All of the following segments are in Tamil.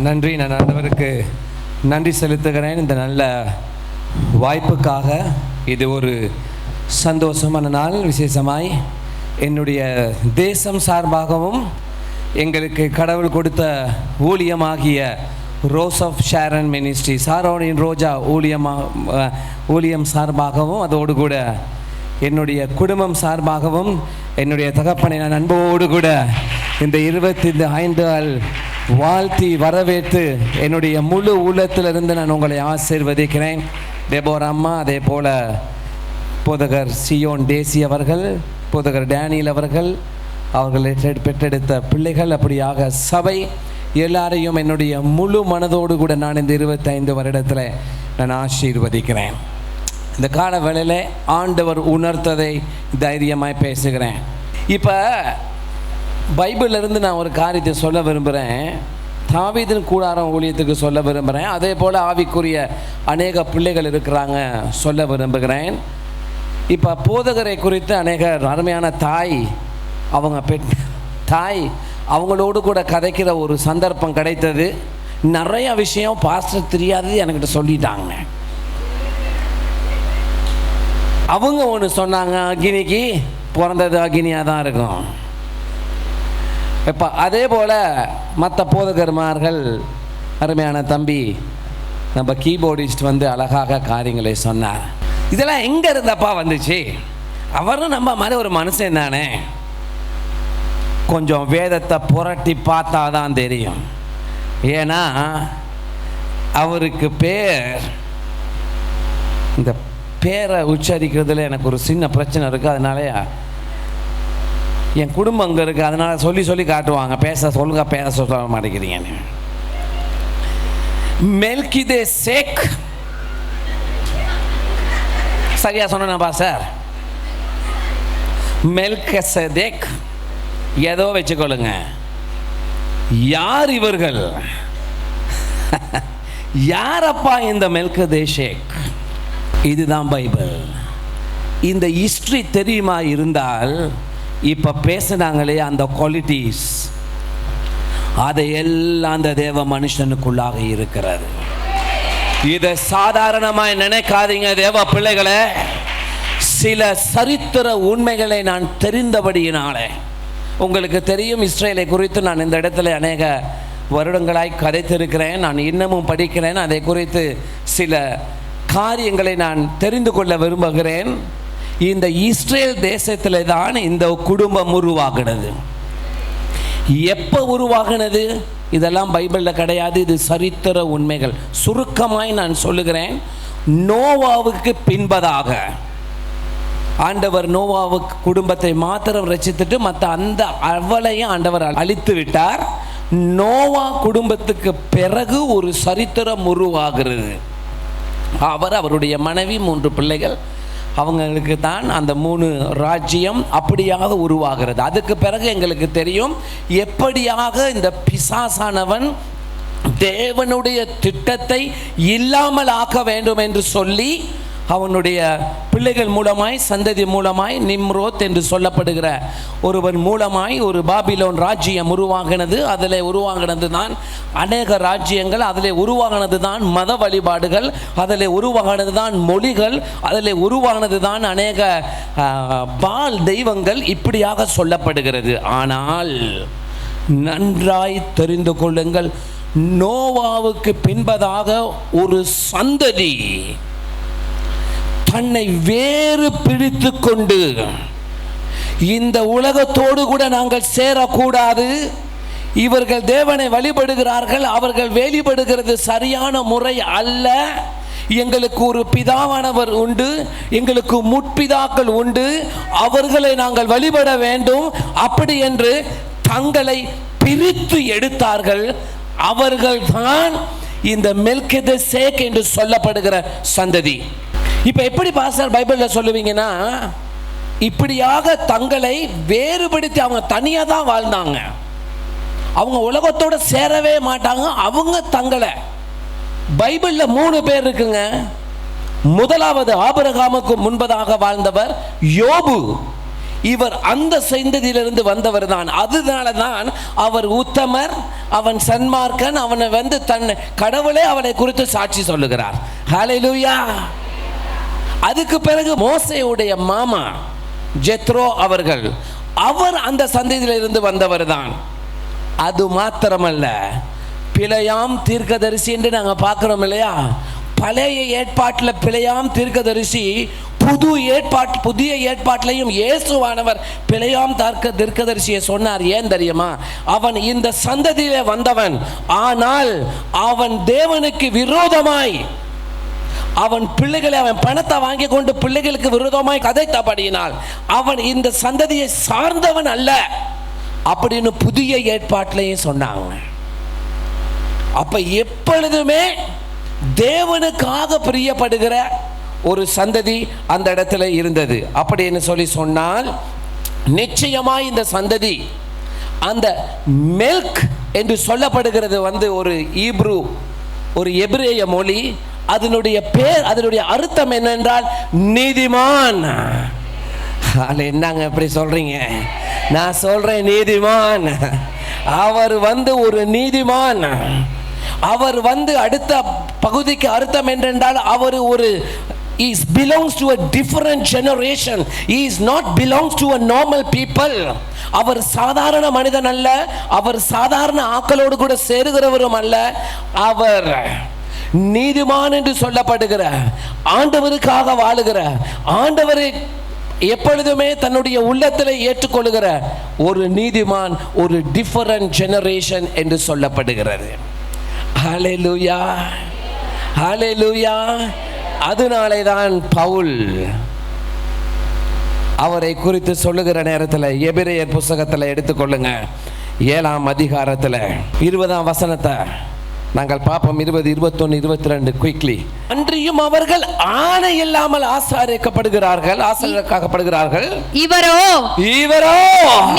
நன்றி. நான் ஆண்டவருக்கு நன்றி செலுத்துகிறேன் இந்த நல்ல வாய்ப்புக்காக. இது ஒரு சந்தோஷமான நாள். விசேஷமாய் என்னுடைய தேசம் சார்பாகவும் எங்களுக்கு கடவுள் கொடுத்த ஊழியமாகிய ரோஸ் ஆஃப் ஷாரன் மினிஸ்ட்ரி சாரோனின் ரோஜா ஊழியம் சார்பாகவும், அதோடு கூட என்னுடைய குடும்பம் சார்பாகவும் என்னுடைய தகப்பனை நான் அன்போடு கூட இந்த 25 வாழ்த்தி வரவேற்று என்னுடைய முழு உள்ளத்திலிருந்து நான் உங்களை ஆசீர்வதிக்கிறேன். டெபோரா அம்மா, அதே போல் போதகர் சியோன் டேசி அவர்கள், போதகர் டேனியல் அவர்கள், அவர்களை பெற்றெடுத்த பிள்ளைகள், அப்படியாக சபை எல்லாரையும் என்னுடைய முழு மனதோடு கூட நான் இந்த 25 வருடத்தில் நான் ஆசீர்வதிக்கிறேன். இந்த கால வேளையில் ஆண்டவர் உணர்த்ததை தைரியமாய் பேசுகிறேன். இப்போ பைபிளிலிருந்து நான் ஒரு காரியத்தை சொல்ல விரும்புகிறேன். தாவீதின் கூடாரம் ஊழியத்துக்கு சொல்ல விரும்புகிறேன். அதே போல் ஆவிக்குரிய அநேக பிள்ளைகள் இருக்கிறாங்க, சொல்ல விரும்புகிறேன். இப்போ போதகரை குறித்து அநேக அருமையான தாய் அவங்களோடு கூட கதைக்கிற ஒரு சந்தர்ப்பம் கிடைத்தது. நிறைய விஷயம் பாஸ்டர் தெரியாதது என்கிட்ட சொல்லிட்டாங்க. அவங்க ஒன்று சொன்னாங்க, அக்னிக்கு பிறந்தது அக்னியாக தான் இருக்கும். இப்போ அதே போல் மற்ற போதகர்மார்கள், அருமையான தம்பி நம்ம கீபோர்டிஸ்ட் அழகாக காரியங்களை சொன்னார். இதெல்லாம் எங்கே இருந்தப்பா வந்துச்சு? அவரும் நம்ம மாதிரி ஒரு மனுஷன் தானே, கொஞ்சம் வேதத்தை புரட்டி பார்த்தா தான் தெரியும். ஏன்னா அவருக்கு இந்த பேரை உச்சரிக்கிறதுல எனக்கு ஒரு சின்ன பிரச்சனை இருக்குது. அதனால என் குடும்பம் அங்கே இருக்குது, அதனால் சொல்லி காட்டுவாங்க, பேச சொல்ல மாட்டேங்கிறீங்க. மெல்கிதேசேக், சரியா சொன்னா சார்? மெல்கிசேதேக் ஏதோ வச்சுக்கொள்ளுங்க. யார் இவர்கள்? யாரப்பா இந்த மெல்கிதேசேக்? இதுதான் பைபிள். இந்த ஹிஸ்டரி தெரியுமா இருந்தால் இப்போ பேசுனாங்களே அந்த குவாலிட்டிஸ், அதையெல்லாம் அந்த தேவ மனுஷனுக்குள்ளாக இருக்கிறது. இதை சாதாரணமாக நினைக்காதீங்க தேவ பிள்ளைகளே. சில சரித்திர உண்மைகளை நான் தெரிந்தபடியினாலே, உங்களுக்கு தெரியும் இஸ்ரேலை குறித்து நான் இந்த இடத்துல அநேக வருடங்களாய் கதைத்திருக்கிறேன். நான் இன்னமும் படிக்கிறேன். அதை குறித்து சில காரியங்களை நான் தெரிந்து கொள்ள விரும்புகிறேன். இந்த இஸ்ரேல் தேசத்தில் தான் இந்த குடும்பம் உருவாகினது. எப்போ உருவாகினது இதெல்லாம் பைபிளில் கிடையாது, இது சரித்திர உண்மைகள். சுருக்கமாய் நான் சொல்லுகிறேன். நோவாவுக்கு பின்பதாக ஆண்டவர் நோவாவுக்கு குடும்பத்தை மாத்திரம் ரட்சித்துட்டு மற்ற அந்த அவளையும் ஆண்டவர் அழித்து விட்டார். நோவா குடும்பத்துக்கு பிறகு ஒரு சரித்திரம் உருவாகிறது. அவருடைய மனைவி 3 பிள்ளைகள், அவங்களுக்கு தான் அந்த 3 ராஜ்யம் அப்படியாக உருவாகிறது. அதுக்கு பிறகு எங்களுக்கு தெரியும் எப்படியாக இந்த பிசாசானவன் தேவனுடைய திட்டத்தை இல்லாமல் ஆக்க வேண்டும் என்று சொல்லி அவனுடைய பிள்ளைகள் மூலமாய், சந்ததி மூலமாய், நிம்ரோத் என்று சொல்லப்படுகிற ஒருவன் மூலமாய் ஒரு பாபிலோன் ராஜ்யம் உருவாகினது. அதில் உருவாகினது தான் அநேக ராஜ்யங்கள், அதில் உருவாகினது தான் மத வழிபாடுகள், அதில் உருவாகினது தான் மொழிகள், அதில் உருவாகினது தான் அநேக பால் தெய்வங்கள், இப்படியாக சொல்லப்படுகிறது. ஆனால் நன்றாய் தெரிந்து கொள்ளுங்கள், நோவாவுக்கு பின்பதாக ஒரு சந்ததி தன்னை வேறு பிரித்து கொண்டு இந்த உலகத்தோடு கூட நாங்கள் சேரக்கூடாது, இவர்கள் தேவனை வழிபடுகிறார்கள், அவர்கள் வெளிப்படுகிறது சரியான முறை அல்ல, எங்களுக்கு ஒரு பிதாவானவர் உண்டு, எங்களுக்கு முற்பிதாக்கள் உண்டு, அவர்களை நாங்கள் வழிபட வேண்டும், அப்படி என்று தங்களை பிரித்து எடுத்தார்கள். அவர்கள்தான் இந்த மெல்கிதேசேக் என்று சொல்லப்படுகிற சந்ததி. இப்போ எப்படி பாஸ்டர் பைபிளில் சொல்லுவீங்கன்னா, இப்படியாக தங்களை வேறுபடுத்தி அவங்க தனியாக தான் வாழ்ந்தாங்க. அவங்க உலகத்தோடு சேரவே மாட்டாங்க. அவங்க தங்களை பைபிளில் 3 பேர் இருக்குங்க. முதலாவது ஆபிரகாமுக்கு முன்பதாக வாழ்ந்தவர் யோபு. இவர் அந்த சந்ததியிலிருந்து வந்தவர் தான். அதனால தான் அவர் உத்தமர், அவன் சன்மார்க்கன், அவனை தன் கடவுளே அவனை குறித்து சாட்சி சொல்லுகிறார். ஹல்லேலூயா. அதுக்கு பிறகு மோசேயுடைய மாமா ஜெத்ரோ அவர் அந்த சந்ததியிலிருந்து வந்தவர் தான். அது மாத்திரமல்ல, பிழையாம் தீர்க்கதரிசி என்று நாங்கள் பார்க்கிறோம் இல்லையா? பழைய ஏற்பாட்டில் பிழையாம் தீர்க்கதரிசி, புதிய ஏற்பாட்டிலையும் இயேசுவானவர் பிழையாம் தீர்க்கதரிசியை சொன்னார். ஏன் தெரியுமா? அவன் இந்த சந்ததியிலே வந்தவன், ஆனால் அவன் தேவனுக்கு விரோதமாய் அவன் பிள்ளைகளை, அவன் பணத்தை வாங்கி கொண்டு பிள்ளைகளுக்கு விரோதமாய் கதைத்தபடியினால் அவன் இந்த சந்ததியை சார்ந்தவன் அல்ல அப்படின்னு புதிய ஏற்பாட்டிலையும் சொன்னாங்க. அப்ப எப்பொழுதுமே தேவனுக்காக பிரியப்படுகிற ஒரு சந்ததி அந்த இடத்துல இருந்தது. அப்படின்னு சொன்னால் நிச்சயமாய் இந்த சந்ததி, அந்த மில்க் என்று சொல்லப்படுகிறது ஒரு ஈப்ரு, ஒரு எபிரேய மொழி. அதனுடைய அர்த்தம் என்னென்றால் நீதிமான். என்னங்க இப்படி சொல்றீங்க? நான் சொல்றேன் நீதிமான். அவர் ஒரு நீதிமான். அவர் அடுத்த பகுதிக்கு அர்த்தம் என்றால் அவர் he belongs to a different generation. He is not belongs to a normal people. அவர் சாதாரண மனிதன் அல்ல, அவர் சாதாரண ஆட்களோடு கூட சேருகிறவரும் அல்ல. அவர் நீதிமான் என்று சொல்லப்படுகிற, ஆண்டவருக்காக வாழுகிற, ஆண்டவரை எப்பொழுதுமே தன்னுடைய உள்ளத்தில் ஏற்றுக்கொள்ளுகிற ஒரு நீதிமான், ஒரு டிஃபரண்ட் ஜெனரேஷன் என்று சொல்லப்படுகிறது. ஹல்லேலூயா, ஹல்லேலூயா. அதனாலே தான் பவுல் அவரை குறித்து சொல்லுகிற நேரத்தில் எபிரேயர் புத்தகத்தில் எடுத்துக்கொள்ளுங்க, 7ஆம் அதிகாரத்தில் 20ஆம் வசனத்தை நாங்கள் பார்ப்போம். 20, 21, 22 குயிக்லி. அன்றியும் அவர்கள் ஆணை இல்லாமல் ஆசாரிக்கப்படுகிறார்கள், ஆசாரியராக்கப்படுகிறார்கள். இவரோ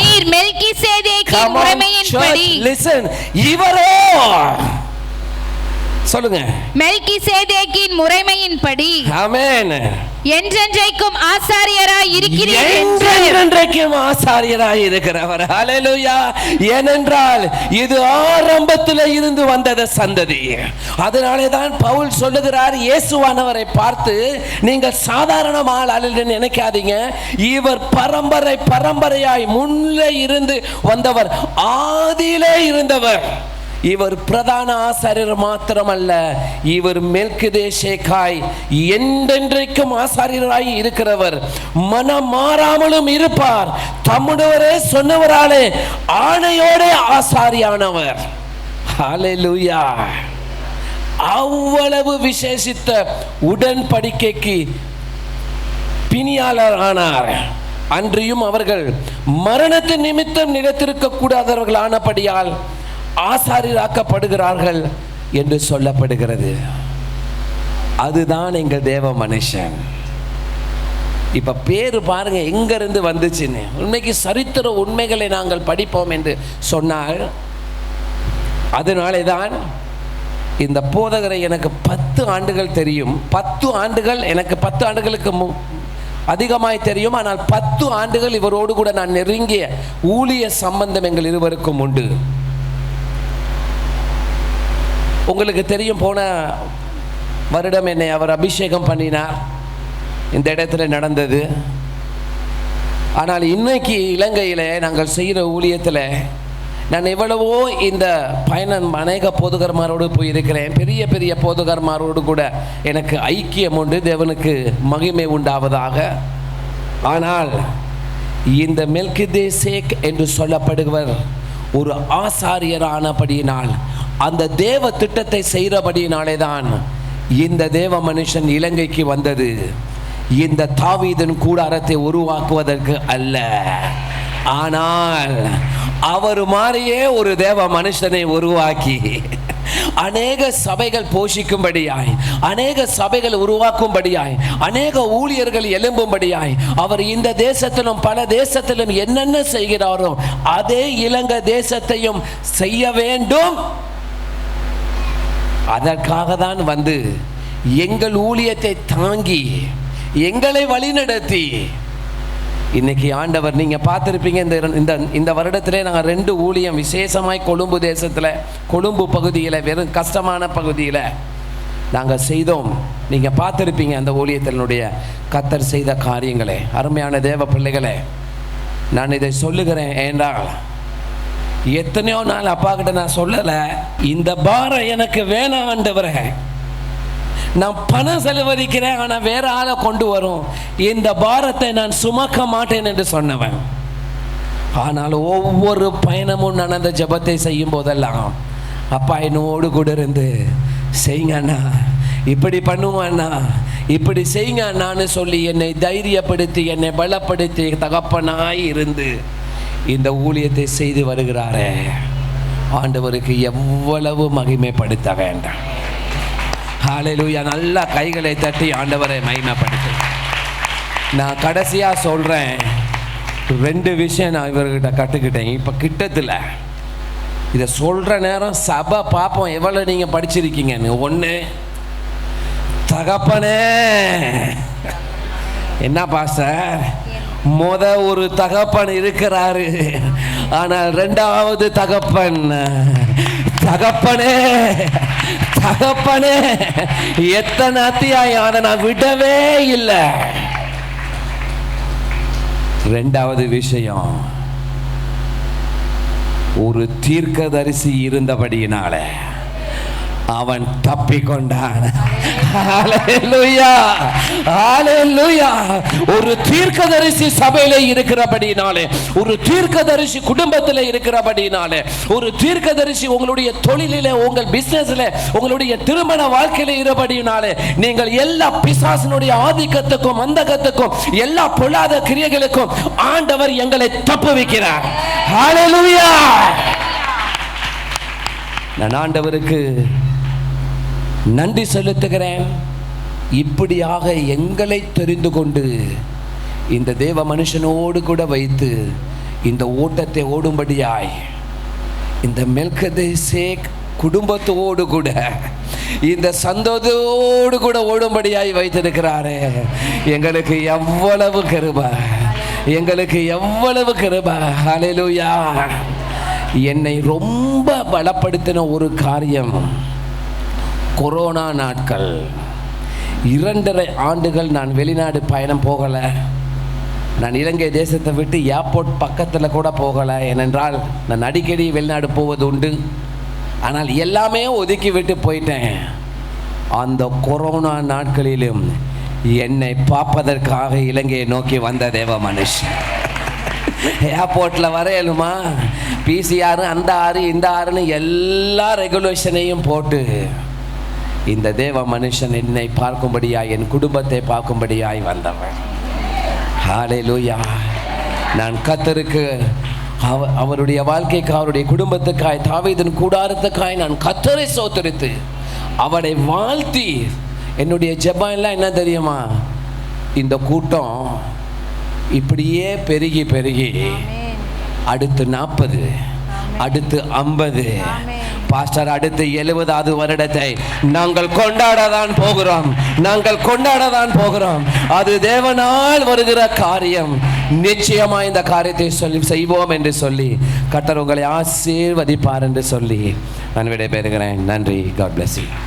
நீர் மெல்கிசேதேக்கின் முறைமையின்படி, லிசன், இவரோ சொல்லுங்க, மெல்கிசேதேக்கின் முறைமையின்படி ஆமென், என்றென்றைக்கும் ஆசாரியராய் இருக்கிறீர். என்றென்றைக்கும் ஆசாரியராய் இருக்கிறவர். ஹல்லேலூயா. ஏனென்றால் இது ஆரம்பத்தில் இருந்து வந்தது சந்ததி. அதனாலே தான் பவுல் சொல்லுகிறார், இயேசுவானவரை பார்த்து நீங்கள் சாதாரண ஆள் அல்ல நினைக்காதீங்க, இவர் பரம்பரையாய் முன்னே இருந்து வந்தவர், ஆதியிலே இருந்தவர். இவர் பிரதான ஆசாரியர் மாத்திரமல்ல, இவர் மெல்கிசேதேக்காய் என்றென்றைக்கும் ஆசாரியராய் இருக்கிறவர், மனம் மாறாமலும் இருப்பார், தம்முடையவரே சொன்னவராலே ஆணையோட ஆசாரியானவர். ஹல்லேலூயா. அவ்வளவு விசேஷித்த உடன்படிக்கைக்கு பிணியாளர் ஆனார். அன்றியும் அவர்கள் மரணத்தின் நிமித்தம் நிலைத்திருக்க கூடாதவர்கள் ஆனபடியால் ஆசாரியராக்கப்படுகிறார்கள் என்று சொல்லப்படுகிறது. அதுதான் எங்கள் தேவ மனுஷன். இப்ப பேரு பாருங்க எங்க இருந்து வந்துச்சுன்னு. உண்மைக்கு சரித்திர உண்மைகளை நாங்கள் படிப்போம் என்று சொன்னால், அதனாலே தான் இந்த போதகரை எனக்கு 10 ஆண்டுகள் தெரியும். 10 ஆண்டுகள் எனக்கு 10 ஆண்டுகளுக்கு அதிகமாய் தெரியும். ஆனால் 10 ஆண்டுகள் இவரோடு கூட நான் நெருங்கிய ஊழிய சம்பந்தம் எங்கள் இருவருக்கும் உண்டு. உங்களுக்கு தெரியும், போன வருடம் என்னை அவர் அபிஷேகம் பண்ணினார், இந்த இடத்துல நடந்தது. ஆனால் இன்னைக்கு இலங்கையில் நாங்கள் செய்கிற ஊழியத்தில் நான் எவ்வளவோ இந்த பயணம் அநேக போதகர்மாரோடு போயிருக்கிறேன். பெரிய பெரிய போதகர்மாரோடு கூட எனக்கு ஐக்கியம் உண்டு, தேவனுக்கு மகிமை உண்டாவதாக. ஆனால் இந்த மெல்கிசேதேக் என்று சொல்லப்படுவர் ஒரு ஆசாரியரானபடியினால், அந்த தேவ திட்டத்தை செய்கிறபடியினாலே தான் இந்த தேவ மனுஷன் இலங்கைக்கு வந்தது. இந்த தாவீதின் கூடாரத்தை உருவாக்குவதற்கு அல்ல, ஆனால் அவர் மாதிரியே ஒரு தேவ மனுஷனை உருவாக்கி அநேக சபைகள் போஷிக்கும்படியாய், அநேக சபைகள் உருவாக்கும்படியாய், அநேக ஊழியர்கள் எழும்பும்படியாய் அவர் இந்த தேசத்திலும் பல தேசத்திலும் என்னென்ன செய்கிறாரோ அதே இலங்கை தேசத்தையும் செய்ய வேண்டும். அதற்காக தான் எங்கள் ஊழியத்தை தாங்கி எங்களை வழிநடத்தி இன்னைக்கு ஆண்டவர், நீங்கள் பார்த்துருப்பீங்க, இந்த வருடத்திலே நாங்கள் 2 ஊழியம் விசேஷமாய் கொழும்பு தேசத்தில், கொழும்பு பகுதியில், வெறும் கஷ்டமான பகுதியில் நாங்கள் செய்தோம். நீங்கள் பார்த்துருப்பீங்க அந்த ஊழியத்தினுடைய கர்த்தர் செய்த காரியங்களே. அருமையான தேவ பிள்ளைகளே, நான் இதை சொல்லுகிறேன் என்றால், எத்தனையோ நாள் அப்பா கிட்ட நான் சொல்லலை, இந்த பாரம் எனக்கு வேணாம் ஆண்டவரே, நான் பணம் செலவழிக்கிறேன், ஆனால் வேற ஆளை கொண்டு வரும், இந்த பாரத்தை நான் சுமக்க மாட்டேன் என்று சொன்னவன். ஆனால் ஒவ்வொரு பயணமும் நான் அந்த ஜெபத்தை செய்யும் போதெல்லாம், அப்பா என்னோடு கூட இருந்து, செய்யுங்க அண்ணா, இப்படி பண்ணுவாண்ணா, இப்படி செய்யுங்க அண்ணான்னு சொல்லி என்னை தைரியப்படுத்தி, என்னை பலப்படுத்தி, தகப்பனாய் இருந்து இந்த ஊழியத்தை செய்து வருகிறாரே, ஆண்டவருக்கு எவ்வளவு மகிமைப்படுத்த வேண்டாம். ஹல்லேலூயா. நல்லா கைகளை தட்டி ஆண்டவரை மகிமைப்படுத்து. நான் கடைசியாக சொல்கிறேன், 2 விஷயம் நான் இவர்கிட்ட கற்றுக்கிட்டேன். இப்போ கிட்டத்தில் இதை சொல்கிற நேரம் சபை பார்ப்போம் எவ்வளோ நீங்கள் படிச்சிருக்கீங்கன்னு. 1, தகப்பனே, என்ன பாஸ்டர், ஒரு தகப்பன் இருக்கிறாரு, ஆனால் 2வது தகப்பன், தகப்பனே தகப்பனே, எத்தனை அத்தியாயம் அதை நான் விடவே இல்லை. 2வது விஷயம், ஒரு தீர்க்கதரிசி இருந்தபடியினால அவன் தப்பிக்கொண்டான். ஹல்லேலூயா, ஹல்லேலூயா. ஒரு தீர்க்கதரிசி சபையிலே இருக்கிறபடினாலே, ஒரு தீர்க்கதரிசி குடும்பத்திலே இருக்கிறபடினாலே, ஒரு தீர்க்கதரிசி உங்களுடைய தொழிலிலே, உங்கள் பிசினஸ்ல, உங்களுடைய திருமண வாழ்க்கையிலே இருப்படினாலே, நீங்கள் எல்லா பிசாசினுடைய ஆதிக்கத்துக்கும் அந்தகத்துக்கும் எல்லா பொல்லாத கிரியைகளுக்கும் ஆண்டவர் எங்களை தப்புவிக்கிறார். ஹல்லேலூயா. நான் ஆண்டவருக்கு நன்றி செலுத்துகிறேன். இப்படியாக எங்களை தெரிந்து கொண்டு இந்த தேவ மனுஷனோடு கூட வைத்து இந்த ஓட்டத்தை ஓடும்படியாய், இந்த மெல்கிசேதேக் குடும்பத்தோடு கூட, இந்த சந்தோஷத்தோடு கூட ஓடும்படியாய் வைத்திருக்கிறாரே, எங்களுக்கு எவ்வளவு கிருபை, எங்களுக்கு எவ்வளவு கிருபை. ஹல்லேலூயா. என்னை ரொம்ப பலப்படுத்தின ஒரு காரியம், கொரோனா நாட்கள் 2.5 ஆண்டுகள் நான் வெளிநாடு பயணம் போகலை. நான் இலங்கை தேசத்தை விட்டு ஏர்போர்ட் பக்கத்தில் கூட போகலை. ஏனென்றால் நான் அடிக்கடி வெளிநாடு போவது உண்டு. ஆனால் எல்லாமே ஒதுக்கி விட்டு போயிட்டேன். அந்த கொரோனா நாட்களிலும் என்னை பார்ப்பதற்காக இலங்கையை நோக்கி வந்த தேவ மனுஷன். ஏர்போர்ட்டில் வரையலுமா, PCR, அந்த 6 இந்த 6ன்னு எல்லா ரெகுலேஷனையும் போட்டு இந்த தேவ மனுஷன் என்னை பார்க்கும்படியாய், என் குடும்பத்தை பார்க்கும்படியாய் வந்தவன். ஹல்லேலூயா. நான் கர்த்தருக்கு, அவருடைய வாழ்க்கைக்கு, அவருடைய குடும்பத்துக்காய், தாவீதின் கூடாரத்துக்காய் நான் கர்த்தரை ஸ்தோத்திரித்து அவரை வாழ்த்தி, என்னுடைய ஜெபம் எல்லாம் என்ன தெரியுமா, இந்த கூட்டம் இப்படியே பெருகி பெருகி அடுத்து 40, அடுத்து 50, பாஸ்டர் அடுத்து 70வது வருடத்தை நாங்கள் கொண்டாடதான் போகிறோம், நாங்கள் கொண்டாடதான் போகிறோம். அது தேவனால் வருகிற காரியம். நிச்சயமா இந்த காரியத்தை சொல்லி செய்வோம் என்று சொல்லி கர்த்தர் உங்களை ஆசீர்வதிப்பார் என்று சொல்லி நான் விடைபெறுகிறேன். நன்றி. God bless you.